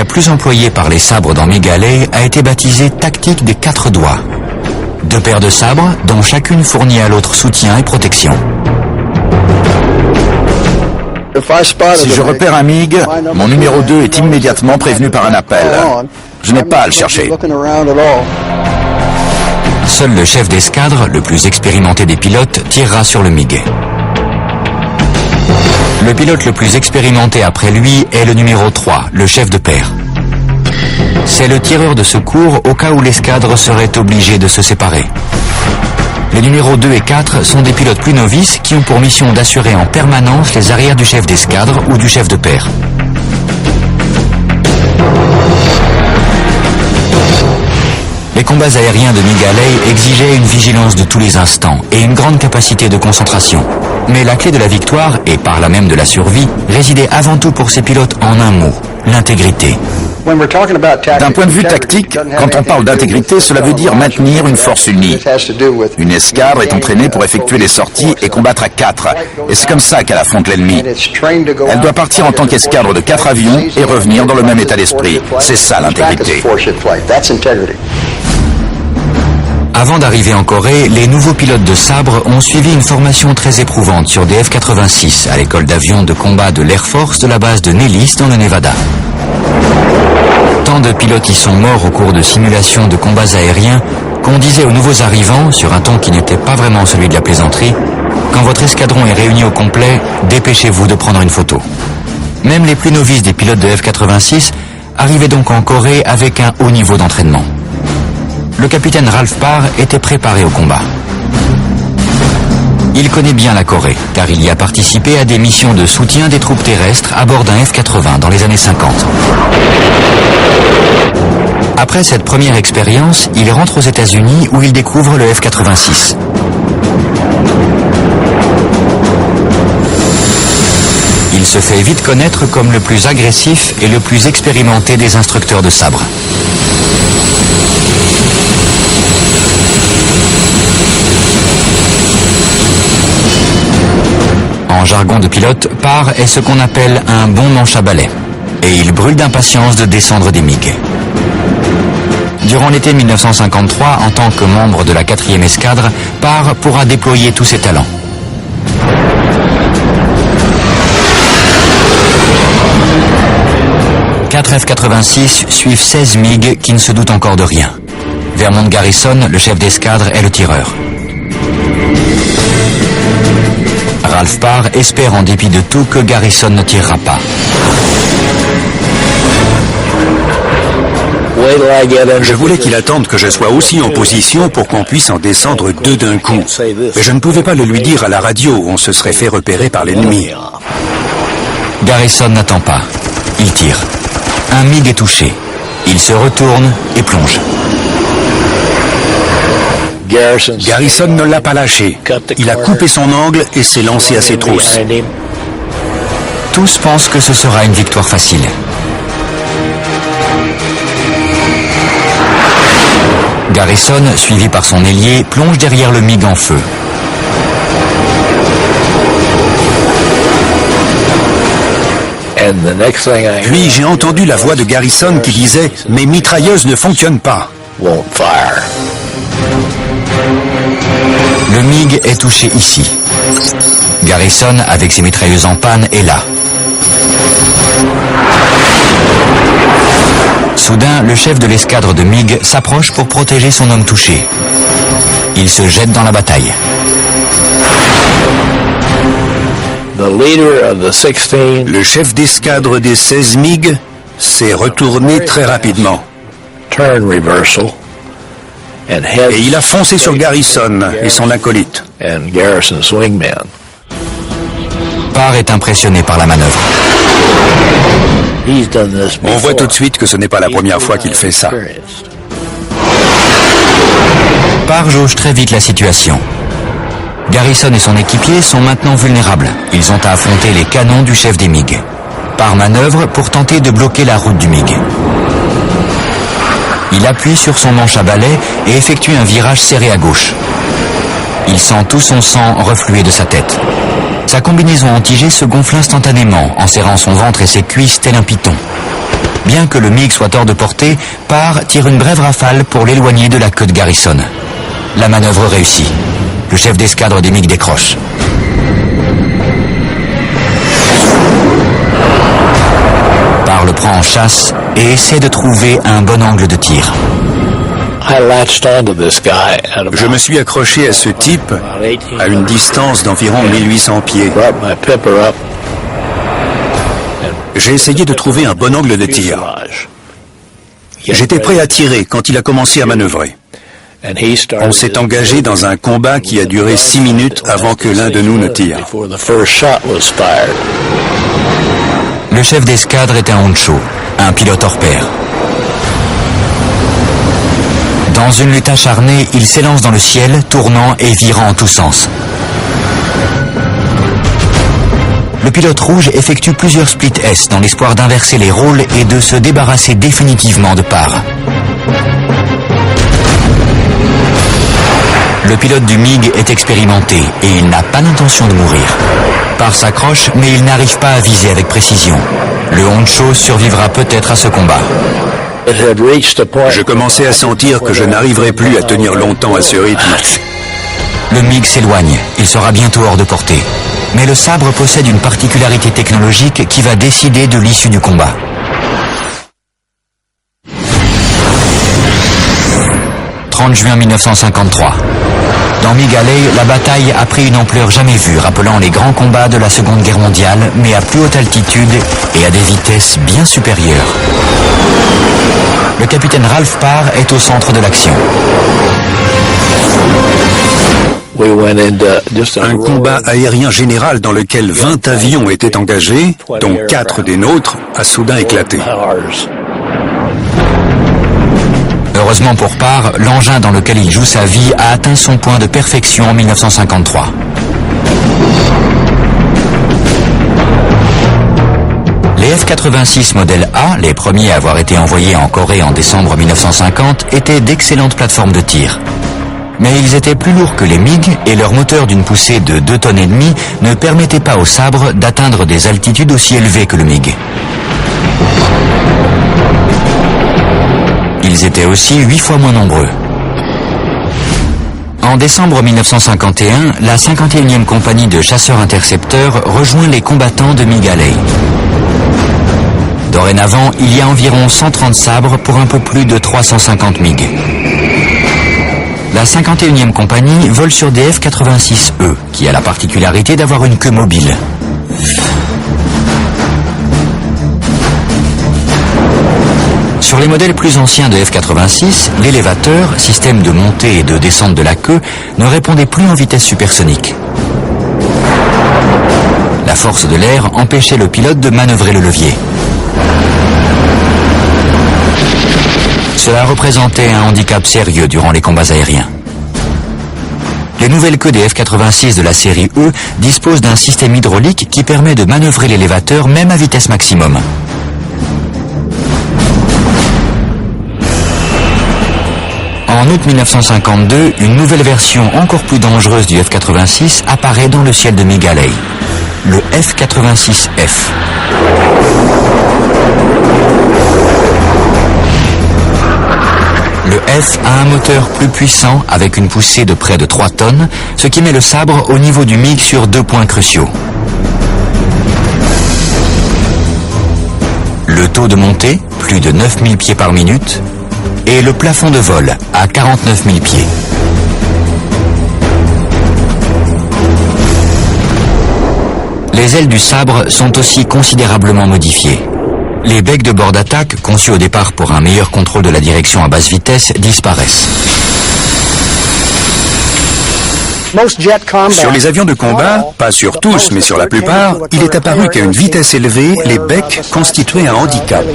la plus employée par les sabres dans MiG Alley, a été baptisée tactique des 4 doigts. 2 paires de sabres, dont chacune fournit à l'autre soutien et protection. Si je repère un MiG, mon numéro 2 est immédiatement prévenu par un appel. Je n'ai pas à le chercher. Seul le chef d'escadre, le plus expérimenté des pilotes, tirera sur le MiG. Le pilote le plus expérimenté après lui est le numéro 3, le chef de paire. C'est le tireur de secours au cas où l'escadre serait obligée de se séparer. Les numéros 2 et 4 sont des pilotes plus novices qui ont pour mission d'assurer en permanence les arrières du chef d'escadre ou du chef de paire. Les combats aériens de MiG Alley exigeaient une vigilance de tous les instants et une grande capacité de concentration. Mais la clé de la victoire, et par là même de la survie, résidait avant tout pour ces pilotes en un mot, l'intégrité. D'un point de vue tactique, quand on parle d'intégrité, cela veut dire maintenir une force unie. Une escadre est entraînée pour effectuer des sorties et combattre à 4. Et c'est comme ça qu'elle affronte l'ennemi. Elle doit partir en tant qu'escadre de 4 avions et revenir dans le même état d'esprit. C'est ça l'intégrité. Avant d'arriver en Corée, les nouveaux pilotes de sabre ont suivi une formation très éprouvante sur des F-86 à l'école d'avions de combat de l'Air Force de la base de Nellis dans le Nevada. Tant de pilotes y sont morts au cours de simulations de combats aériens qu'on disait aux nouveaux arrivants, sur un ton qui n'était pas vraiment celui de la plaisanterie, quand votre escadron est réuni au complet, dépêchez-vous de prendre une photo. Même les plus novices des pilotes de F-86 arrivaient donc en Corée avec un haut niveau d'entraînement. Le capitaine Ralph Parr était préparé au combat. Il connaît bien la Corée, car il y a participé à des missions de soutien des troupes terrestres à bord d'un F-80 dans les années 50. Après cette première expérience, il rentre aux États-Unis où il découvre le F-86. Il se fait vite connaître comme le plus agressif et le plus expérimenté des instructeurs de sabre. En jargon de pilote, Parr est ce qu'on appelle un bon manche à balai. Et il brûle d'impatience de descendre des MiG. Durant l'été 1953, en tant que membre de la 4e escadre, Parr pourra déployer tous ses talents. Quatre F-86 suivent 16 MiG qui ne se doutent encore de rien. Vermont Garrison, le chef d'escadre, est le tireur. Ralph Parr espère en dépit de tout que Garrison ne tirera pas. Je voulais qu'il attende que je sois aussi en position pour qu'on puisse en descendre 2 d'un coup. Mais je ne pouvais pas le lui dire à la radio, on se serait fait repérer par l'ennemi. Garrison n'attend pas. Il tire. Un MiG est touché. Il se retourne et plonge. Garrison ne l'a pas lâché. Il a coupé son angle et s'est lancé à ses trousses. Tous pensent que ce sera une victoire facile. Garrison, suivi par son ailier, plonge derrière le MiG en feu. Puis j'ai entendu la voix de Garrison qui disait « Mes mitrailleuses ne fonctionnent pas ». Le MiG est touché ici. Garrison, avec ses mitrailleuses en panne, est là. Soudain, le chef de l'escadre de MiG s'approche pour protéger son homme touché. Il se jette dans la bataille. Le chef d'escadre des 16 MiG s'est retourné très rapidement. Et il a foncé sur Garrison et son acolyte. Parr est impressionné par la manœuvre. On voit tout de suite que ce n'est pas la première fois qu'il fait ça. Parr jauge très vite la situation. Garrison et son équipier sont maintenant vulnérables. Ils ont à affronter les canons du chef des MiG. Parr manœuvre pour tenter de bloquer la route du MiG. Il appuie sur son manche à balai et effectue un virage serré à gauche. Il sent tout son sang refluer de sa tête. Sa combinaison anti-G se gonfle instantanément en serrant son ventre et ses cuisses tel un python. Bien que le MiG soit hors de portée, Parr tire une brève rafale pour l'éloigner de la queue de Garrison. La manœuvre réussit. Le chef d'escadre des MiG décroche. Parr le prend en chasse et essaie de trouver un bon angle de tir. Je me suis accroché à ce type à une distance d'environ 1800 pieds. J'ai essayé de trouver un bon angle de tir. J'étais prêt à tirer quand il a commencé à manœuvrer. On s'est engagé dans un combat qui a duré 6 minutes avant que l'un de nous ne tire. Le chef d'escadre est un honcho, un pilote hors pair. Dans une lutte acharnée, il s'élance dans le ciel, tournant et virant en tous sens. Le pilote rouge effectue plusieurs splits S dans l'espoir d'inverser les rôles et de se débarrasser définitivement de Parr. Le pilote du MiG est expérimenté et il n'a pas l'intention de mourir. Parr s'accroche, mais il n'arrive pas à viser avec précision. Le honcho survivra peut-être à ce combat. Je commençais à sentir que je n'arriverais plus à tenir longtemps à ce rythme. Le MiG s'éloigne, il sera bientôt hors de portée. Mais le sabre possède une particularité technologique qui va décider de l'issue du combat. « 30 juin 1953. Dans MiG Alley, la bataille a pris une ampleur jamais vue, rappelant les grands combats de la Seconde Guerre mondiale, mais à plus haute altitude et à des vitesses bien supérieures. Le capitaine Ralph Parr est au centre de l'action. Un combat aérien général dans lequel 20 avions étaient engagés, dont 4 des nôtres, a soudain éclaté. Heureusement pour Parr, l'engin dans lequel il joue sa vie a atteint son point de perfection en 1953. Les F-86 modèle A, les premiers à avoir été envoyés en Corée en décembre 1950, étaient d'excellentes plateformes de tir. Mais ils étaient plus lourds que les MiG et leur moteur d'une poussée de 2,5 tonnes ne permettait pas au sabre d'atteindre des altitudes aussi élevées que le MiG. Ils étaient aussi 8 fois moins nombreux. En décembre 1951, la 51e compagnie de chasseurs-intercepteurs rejoint les combattants de MiG Alley. Dorénavant, il y a environ 130 sabres pour un peu plus de 350 MiG. La 51e compagnie vole sur des F-86E, qui a la particularité d'avoir une queue mobile. Sur les modèles plus anciens de F-86, l'élévateur, système de montée et de descente de la queue, ne répondait plus en vitesse supersonique. La force de l'air empêchait le pilote de manœuvrer le levier. Cela représentait un handicap sérieux durant les combats aériens. Les nouvelles queues des F-86 de la série E disposent d'un système hydraulique qui permet de manœuvrer l'élévateur même à vitesse maximum. En août 1952, une nouvelle version encore plus dangereuse du F-86 apparaît dans le ciel de MiG Alley, le F-86F. Le F a un moteur plus puissant avec une poussée de près de 3 tonnes, ce qui met le sabre au niveau du MiG sur 2 points cruciaux. Le taux de montée, plus de 9000 pieds par minute, et le plafond de vol à 49 000 pieds. Les ailes du sabre sont aussi considérablement modifiées. Les becs de bord d'attaque, conçus au départ pour un meilleur contrôle de la direction à basse vitesse, disparaissent. Sur les avions de combat, pas sur tous, mais sur la plupart, il est apparu qu'à une vitesse élevée, les becs constituaient un handicap.